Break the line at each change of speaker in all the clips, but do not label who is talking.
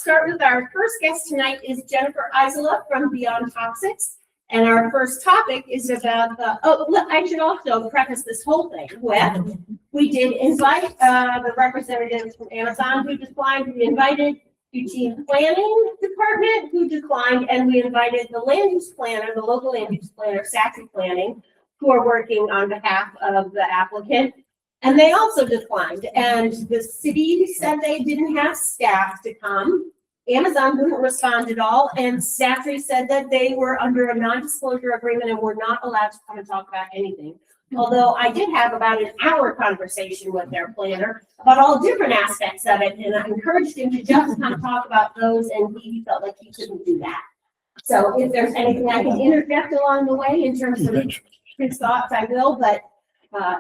start with our first guest tonight is Jennifer Isola from Beyond Toxics. And our first topic is about I should also preface this whole thing with, we did invite the representatives from Amazon who declined. We invited Eugene Planning Department who declined, and we invited the land use planner, the local land use planner, Saxy Planning, who are working on behalf of the applicant. And they also declined. And the city said they didn't have staff to come. Amazon wouldn't respond at all, and Saxy said that they were under a non-disclosure agreement and were not allowed to come and talk about anything. Although I did have about an hour conversation with their planner about all different aspects of it, and I encouraged him to just kind of talk about those, and he felt like he couldn't do that. So if there's anything I can interject along the way in terms of his thoughts, I will, but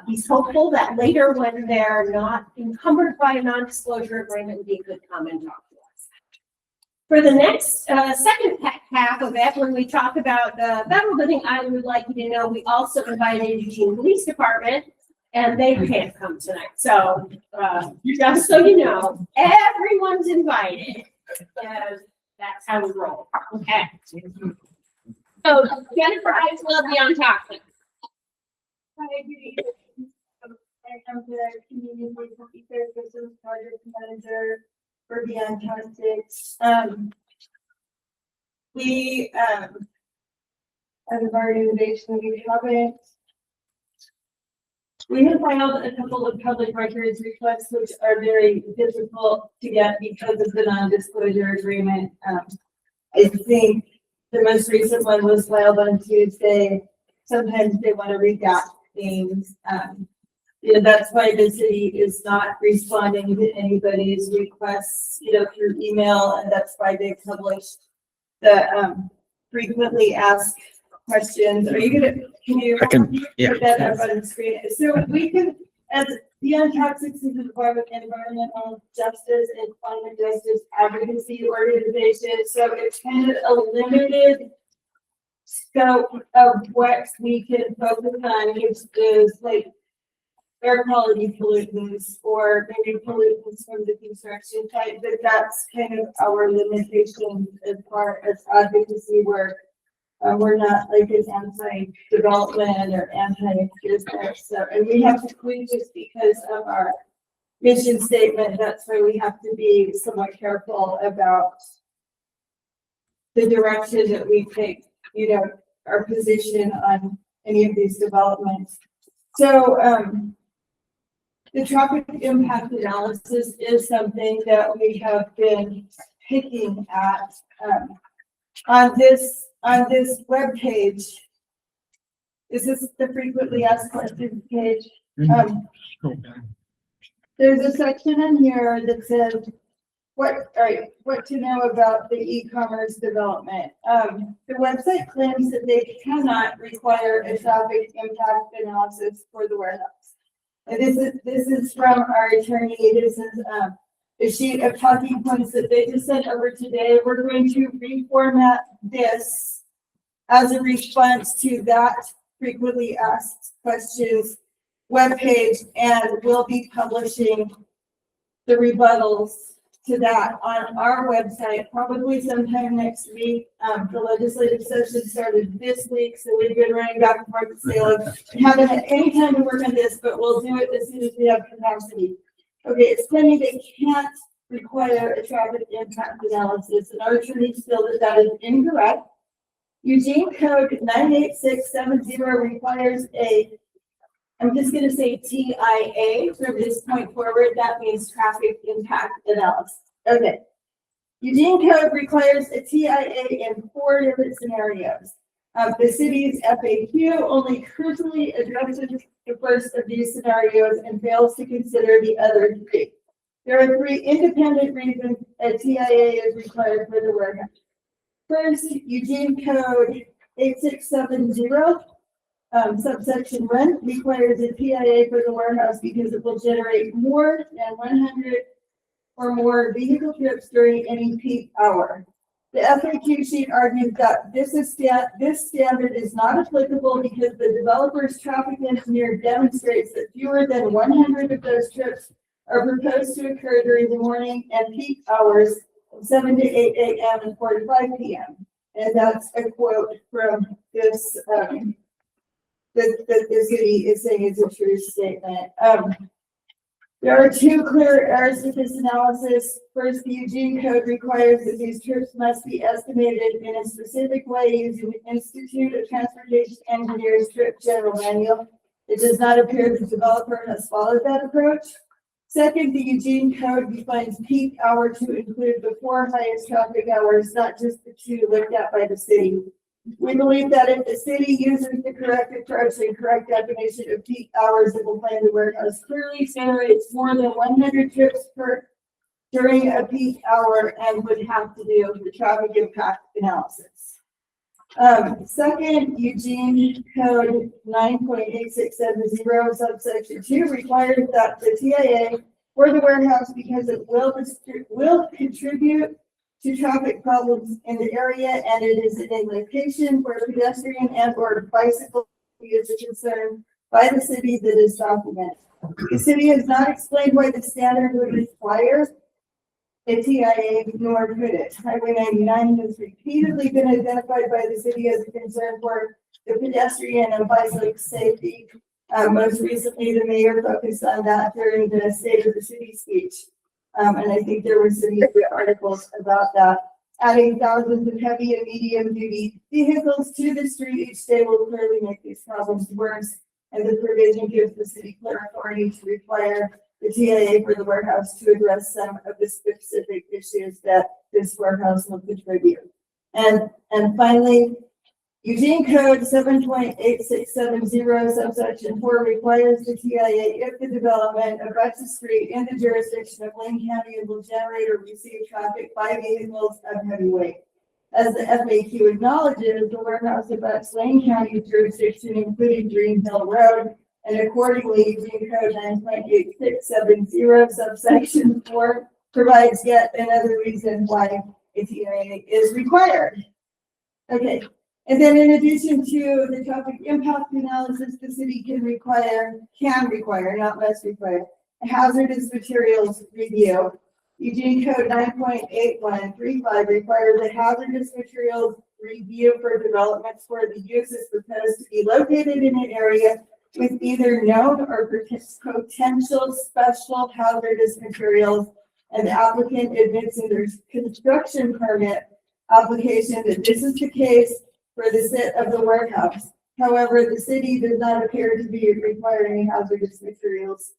he's hopeful that later when they're not encumbered by a non-disclosure agreement, he could come and talk to us. For the next second half of it, when we talk about the federal building, I would like you to know we also invited Eugene Police Department, and they can't come tonight. So just so you know, everyone's invited. That's how we roll. Okay. So Jennifer Isola, Beyond Toxics.
Hi, good evening. I'm the community services project manager for Beyond Toxics. We as an organization, we have filed a couple of public records requests, which are very difficult to get because of the non-disclosure agreement. I think the most recent one was filed on Tuesday. Sometimes they want to redact things. That's why the city is not responding to anybody's requests, through email, and that's why they published the frequently asked questions. Can you put that up on the screen? So we can, as Beyond Toxics is a Department of Environmental Justice and Climate Justice Advocacy organization, so it's kind of a limited scope of what we can focus on, which is like air quality pollutants or maybe pollutants from the construction site, but that's kind of our limitation as far as advocacy work. We're not like an anti-development or anti-business. So, and we have to clean just because of our mission statement. That's why we have to be somewhat careful about the direction that we take, our position on any of these developments. So, the traffic impact analysis is something that we have been picking at on this web page. Is this the frequently asked questions page? There's a section in here that says what to know about the e-commerce development. The website claims that they cannot require a traffic impact analysis for the warehouse. And this is from our attorney. This is a sheet of talking points that they just sent over today. We're going to reformat this as a response to that frequently asked questions webpage, and we'll be publishing the rebuttals to that on our website probably sometime next week. The legislative session started this week, so we've been running back and forth to Salem. We haven't had any time to work on this, but we'll do it as soon as we have capacity. Okay, it's claiming they can't require a traffic impact analysis, and our attorneys feel that that is incorrect. Eugene Code 98670 requires I'm just going to say TIA from this point forward. That means traffic impact analysis. Okay. Eugene Code requires a TIA in 4 different scenarios. The city's FAQ only crucially addresses the first of these scenarios and fails to consider the other 3. There are 3 independent reasons a TIA is required for the warehouse. First, Eugene Code 8670. Subsection 1 requires a TIA for the warehouse because it will generate more than 100 or more vehicle trips during any peak hour. The FAQ sheet argues that this standard is not applicable because the developer's traffic engineer demonstrates that fewer than 100 of those trips are proposed to occur during the morning and peak hours from 7 to 8 a.m. and 4 to 5 p.m. And that's a quote from this, that the city is saying is a true statement. There are two clear errors with this analysis. First, the Eugene Code requires that these trips must be estimated in a specific way using the Institute of Transportation Engineers Trip General Manual. It does not appear the developer has followed that approach. Second, the Eugene Code defines peak hour to include the 4 highest traffic hours, not just the 2 looked at by the city. We believe that if the city uses the correct approach and correct definition of peak hours, it will plan the warehouse clearly generates more than 100 trips during a peak hour and would have to do the traffic impact analysis. Second, Eugene Code 9.8670 subsection 2 requires that the TIA for the warehouse, because it will contribute to traffic problems in the area, and it is in a location where pedestrian and or bicycle is a concern by the city that is documented. The city has not explained why the standard would require a TIA, nor could it. Highway 99 has repeatedly been identified by the city as a concern for the pedestrian and bicycle safety. Most recently, the mayor focused on that during the State of the City speech. And I think there were some articles about that. Adding thousands of heavy and medium duty vehicles to the street each day will clearly make these problems worse. And the provision gives the city clear authority to require the TIA for the warehouse to address some of the specific issues that this warehouse will contribute. And finally, Eugene Code 7.8670 subsection 4 requires the TIA if the development abuts a street in the jurisdiction of Lane County and will generate or receive traffic by vehicles of heavy weight. As the FAQ acknowledges, the warehouse abuts Lane County jurisdiction, including Green Hill Road, and accordingly, Eugene Code 9.8670 subsection 4 provides yet another reason why a TIA is required. Okay. And then in addition to the traffic impact analysis, the city can require, not must require, a hazardous materials review. Eugene Code 9.8135 requires a hazardous materials review for developments where the use is proposed to be located in an area with either known or potential special hazardous materials, and the applicant admits in their construction permit application that this is the case for the sit of the warehouse. However, the city does not appear to be requiring hazardous materials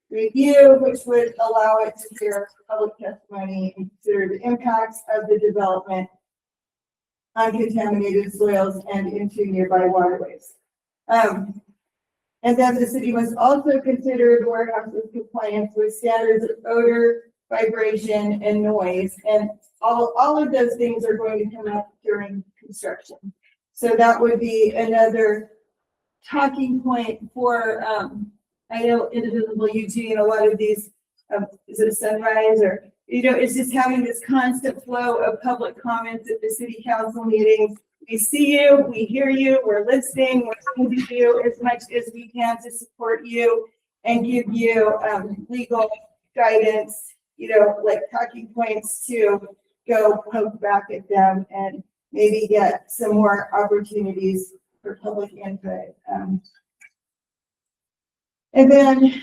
review, which would allow it to hear public testimony and consider the impacts of the development on contaminated soils and into nearby waterways. And then the city must also consider the warehouse's compliance with standards of odor, vibration, and noise. And all of those things are going to come up during construction. So that would be another talking point for, I know Indivisible Eugene, a lot of these, is it a Sunrise or, it's just having this constant flow of public comments at the city council meetings. We see you, we hear you, we're listening, we're trying to do as much as we can to support you and give you legal guidance, like talking points to go poke back at them and maybe get some more opportunities for public input. And then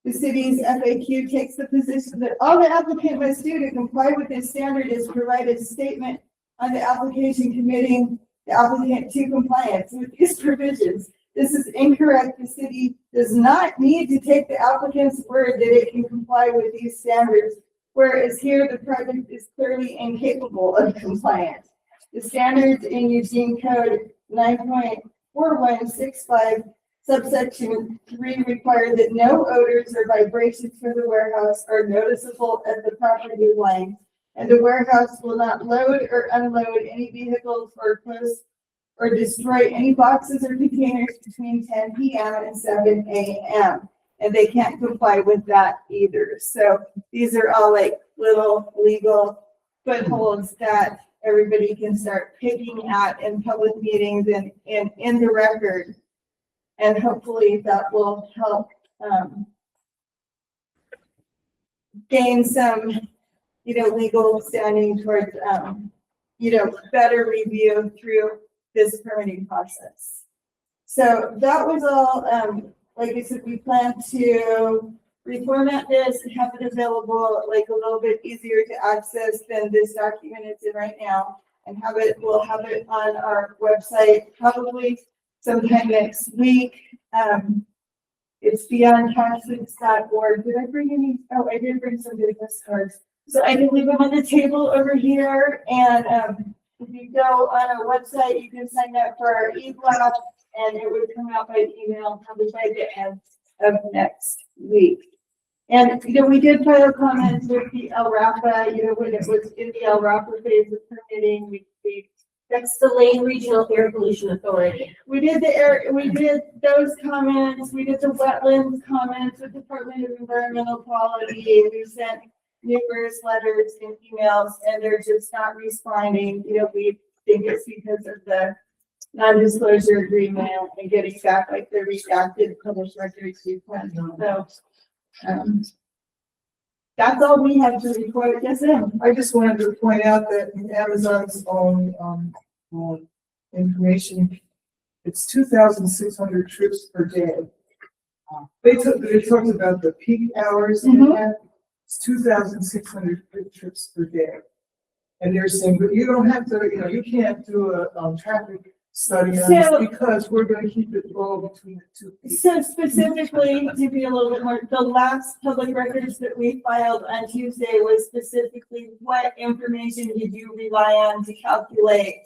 the city's FAQ takes the position that all the applicant must do to comply with this standard is provide a statement on the application committing the applicant to compliance with these provisions. This is incorrect. The city does not need to take the applicant's word that it can comply with these standards, whereas here the project is clearly incapable of compliance. The standards in Eugene Code 9.4165 subsection 3 require that no odors or vibrations from the warehouse are noticeable at the property line, and the warehouse will not load or unload any vehicles or close or destroy any boxes or containers between 10 p.m. and 7 a.m. And they can't comply with that either. So these are all like little legal footholds that everybody can start picking at in public meetings and in the record. And hopefully that will help gain some, legal standing towards, better review through this permitting process. So that was all, like I said, we plan to reformat this and have it available like a little bit easier to access than this document is in right now. And we'll have it on our website probably sometime next week. It's beyondtoxins.org. Did I bring any? Oh, I did bring some business cards. So I can leave them on the table over here. And if you go on our website, you can sign up for our e-blast and it would come out by email probably by the end of next week. And, we did file comments with the El Rapa, when it was in the El Rapa phase of permitting,
That's the Lane Regional Air Pollution Authority.
we did those comments, we did the wetlands comments with Department of Environmental Quality, we sent numerous letters and emails, and they're just not responding, we think it's because of the non-disclosure agreement and getting back like the redacted published records request, so. That's all we have to report. Yes, ma'am.
I just wanted to point out that in Amazon's own information, it's 2,600 trips per day. They talked about the peak hours in that. It's 2,600 trips per day. And they're saying, but you don't have to, you can't do a traffic study on this because we're going to keep it low between the two people.
So specifically, to be a little bit more, the last public records that we filed on Tuesday was specifically what information did you rely on to calculate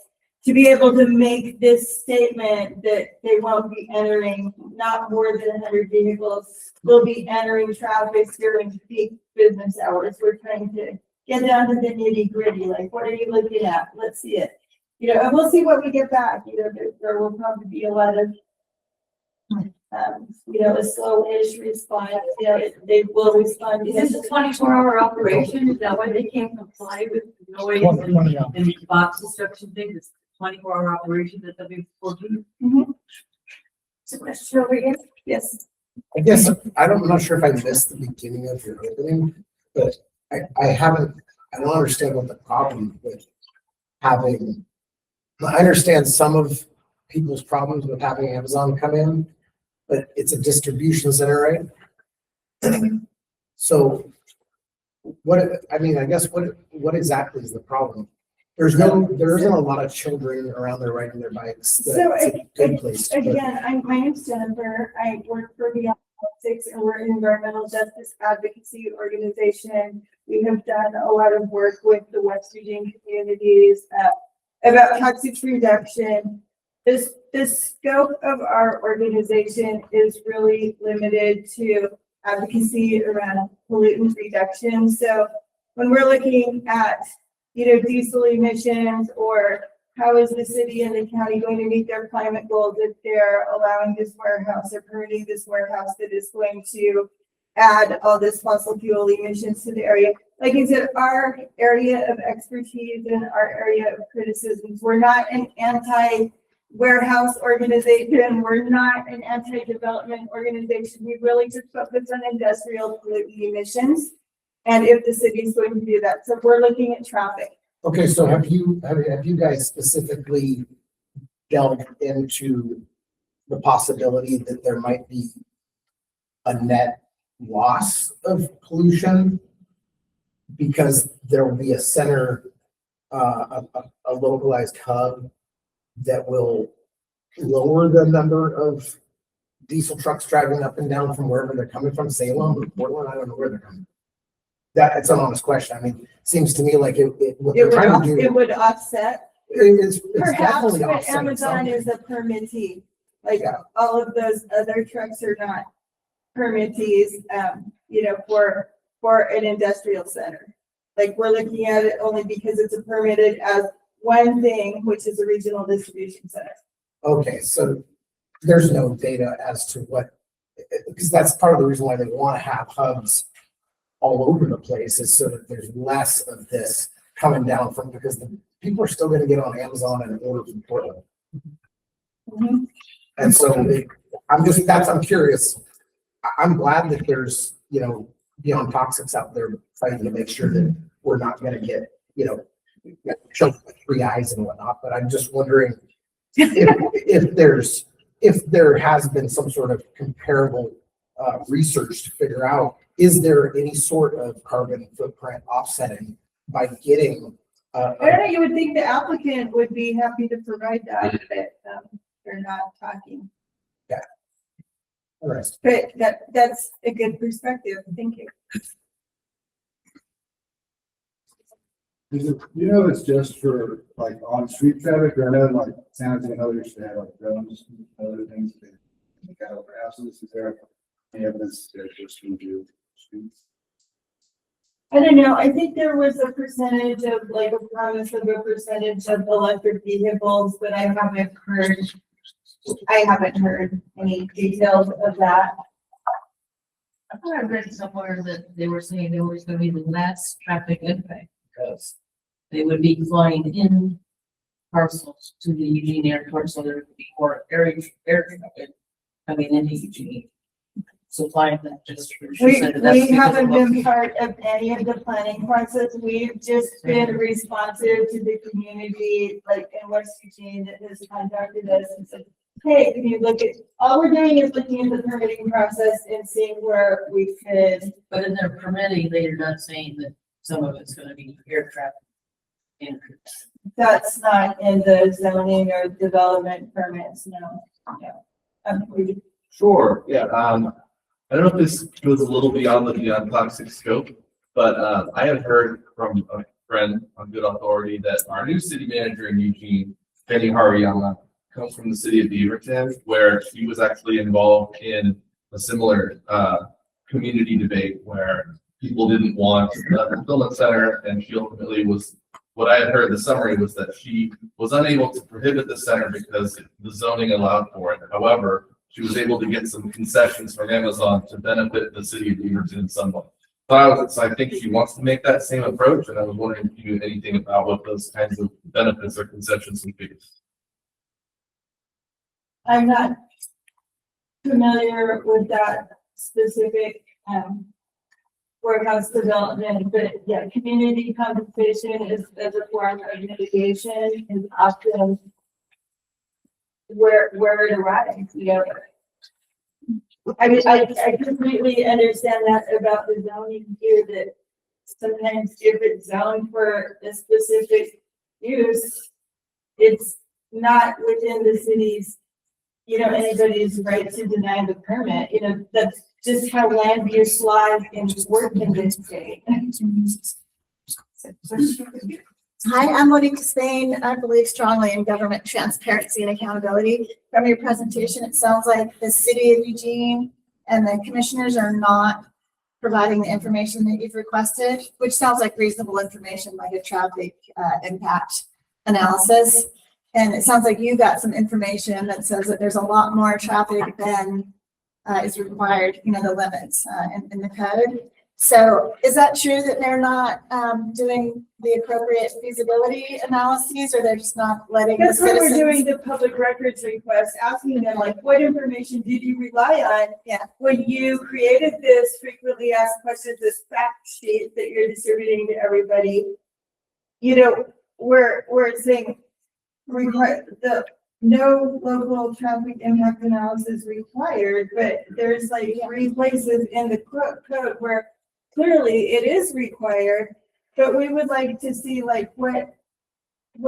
to be able to make this statement that they won't be entering not more than 100 vehicles will be entering traffic during peak business hours. We're trying to get down to the nitty gritty. Like, what are you looking at? Let's see it. And we'll see what we get back. There will probably be a lot of, a slow-ish response. They will respond.
Is this a 24-hour operation? Is that why they can't comply with noise and box destruction thing? It's a 24-hour operation that W4G?
So question over here? Yes.
I guess I'm not sure if I missed the beginning of your opening, but I don't understand what the problem with having. I understand some of people's problems with having Amazon come in, but it's a distribution center, right? So what exactly is the problem? There isn't a lot of children around there riding their bikes.
So
It's a good place.
again, my name's Jennifer. I work for Beyond Toxics and we're an environmental justice advocacy organization. We have done a lot of work with the West Virginia communities about toxics reduction. The scope of our organization is really limited to advocacy around pollutant reduction. So when we're looking at, diesel emissions or how is the city and the county going to meet their climate goals if they're allowing this warehouse or permitting this warehouse that is going to add all this fossil fuel emissions to the area. Like I said, our area of expertise and our area of criticisms, we're not an anti-warehouse organization. We're not an anti-development organization. We really just focus on industrial pollutant emissions. And if the city is going to do that, so we're looking at traffic.
Okay, so have you guys specifically delved into the possibility that there might be a net loss of pollution because there will be a center, a localized hub that will lower the number of diesel trucks driving up and down from wherever they're coming from, Salem or Portland? I don't know where they're coming. That's an honest question. I mean, seems to me like what they're trying to do.
It would offset.
It's
Perhaps,
definitely
but
offsetting
Amazon
something.
is a permittee. Like
Yeah.
all of those other trucks are not permittees, for an industrial center. Like we're looking at it only because it's permitted as one thing, which is a regional distribution center.
Okay, so there's no data as to what, because that's part of the reason why they want to have hubs all over the place is so that there's less of this coming down from, because the people are still going to get on Amazon and order from Portland. And so I'm curious. I'm glad that there's, Beyond Toxics out there fighting to make sure that we're not gonna get, choked with 3 eyes and whatnot, but I'm just wondering if there has been some sort of comparable research to figure out, is there any sort of carbon footprint offsetting by getting
I don't know, you would think the applicant would be happy to provide that, but, they're not talking.
Interesting.
But that's a good perspective, thank you.
Is it, it's just for like on street traffic, or I know like San Jose and others should have like drones and other things to look at over houses? Is there any evidence that just to do streets?
I don't know, I think there was a percentage of, like, a promise of a percentage of electric vehicles, but I haven't heard any details of that.
I thought I read somewhere that they were saying there was gonna be the less traffic impact because they would be flying in parcels to the Eugene airport, so there would be more air traffic coming into Eugene. Supplying them just.
We haven't been part of any of the planning process. We've just been responsive to the community, like in West Eugene, that has contacted us and said, hey, can you look at, all we're doing is looking at the permitting process and seeing where we could.
But in their permitting, they're not saying that some of it's gonna be air traffic.
That's not in the zoning or development permits, no.
Sure, yeah, I don't know if this goes a little beyond the Beyond Toxic scope, but, I have heard from a friend on good authority that our new city manager in Eugene, Jenny Hariyama, comes from the city of Beaverton, where she was actually involved in a similar, community debate where people didn't want a fulfillment center, and she ultimately was, what I had heard, the summary was that she was unable to prohibit the center because the zoning allowed for it. However, she was able to get some concessions from Amazon to benefit the city of Beaverton in some way. So I think she wants to make that same approach, and I was wondering if you knew anything about what those kinds of benefits or concessions would be.
I'm not familiar with that specific, warehouse development, but yeah, community compensation is as a form of mitigation is often where it arrives, I mean, I completely understand that about the zoning here, that sometimes if it's zoned for a specific use, it's not within the city's, anybody's right to deny the permit, that's just how land use laws and work in this state.
Hi, I'm Monique Spain. I believe strongly in government transparency and accountability. From your presentation, it sounds like the city of Eugene and the commissioners are not providing the information that you've requested, which sounds like reasonable information, like a traffic impact analysis. And it sounds like you got some information that says that there's a lot more traffic than is required, the limits in the code. So is that true that they're not doing the appropriate feasibility analyses, or they're just not letting the
That's why we're
citizens?
doing the public records request, asking them like, what information did you rely on?
Yeah.
When you created this frequently asked questions, this fact sheet that you're distributing to everybody, where it's saying no local traffic impact analysis required, but there's like 3 places in the code where clearly it is required, but we would like to see like what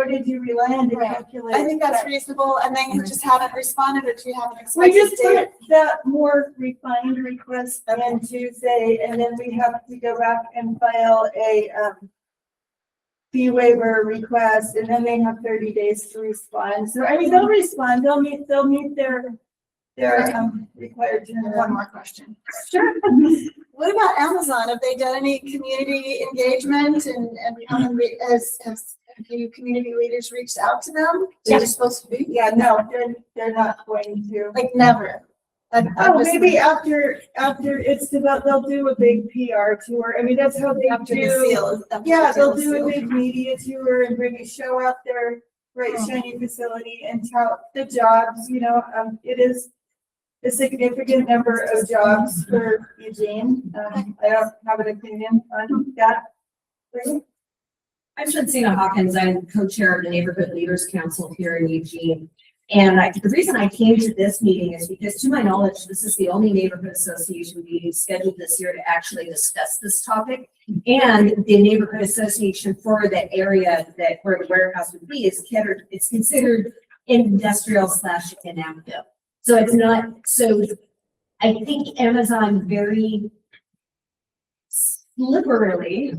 did you rely on to
Right.
calculate?
I think that's
that?
reasonable, and they just haven't responded, or you haven't
We
expected
just
to.
put that more refined request on Tuesday, and then we have to go back and file a fee waiver request, and then they have 30 days to respond. So I mean, they'll respond, they'll meet their required
One
turnaround.
more question.
Sure.
What about Amazon? Have they done any community engagement and have you community leaders reached out to them? They're supposed to be?
Yeah, no, they're not going to.
Like never.
Oh, maybe after it's about, they'll do a big PR tour. I mean, that's how they
After the
do.
seal.
Yeah, they'll do a big media tour and bring a show out there, bright shiny facility and tout the jobs, it is a significant number of jobs for Eugene. I don't have an opinion on that.
I'm Shansina Hawkins. I'm co-chair of the Neighborhood Leaders Council here in Eugene. And the reason I came to this meeting is because, to my knowledge, this is the only neighborhood association meeting scheduled this year to actually discuss this topic. And the neighborhood association for the area that where the warehouse would be is it's considered industrial / inactive. So it's not, so I think Amazon very liberally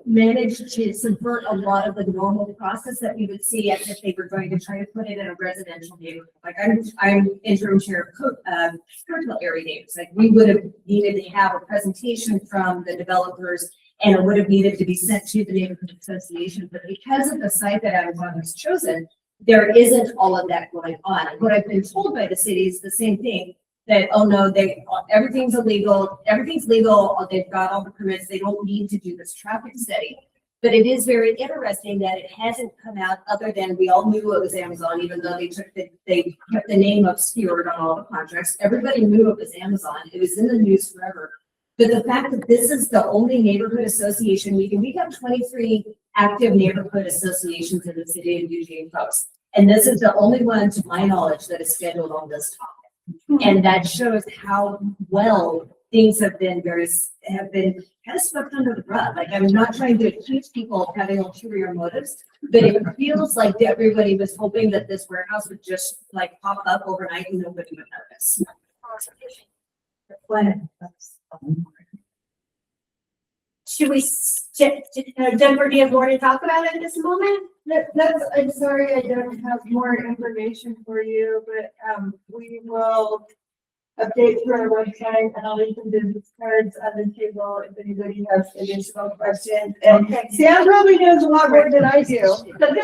managed to subvert a lot of the normal process that we would see as if they were going to try to put it in a residential neighborhood. Like I'm interim chair of Kirkville area neighbors. Like we would have needed to have a presentation from the developers and it would have needed to be sent to the neighborhood association. But because of the site that Amazon was chosen, there isn't all of that going on. And what I've been told by the city is the same thing. That, oh no, everything's illegal, everything's legal, they've got all the permits, they don't need to do this traffic study. But it is very interesting that it hasn't come out other than we all knew it was Amazon, even though they kept the name obscured on all the contracts. Everybody knew it was Amazon. It was in the news forever. But the fact that this is the only neighborhood association meeting, we have 23 active neighborhood associations in the city of Eugene, folks. And this is the only one, to my knowledge, that is scheduled on this topic. And that shows how well things have been kind of swept under the rug. Like, I'm not trying to accuse people of having ulterior motives, but it feels like everybody was hoping that this warehouse would just like pop up overnight and nobody would notice.
Should we, Jennifer, do you have more to talk about at this moment?
I'm sorry, I don't have more information for you, but, we will update through our website and I'll leave some business cards on the table if anybody has additional questions. And Sam probably knows a lot more than I do.
So this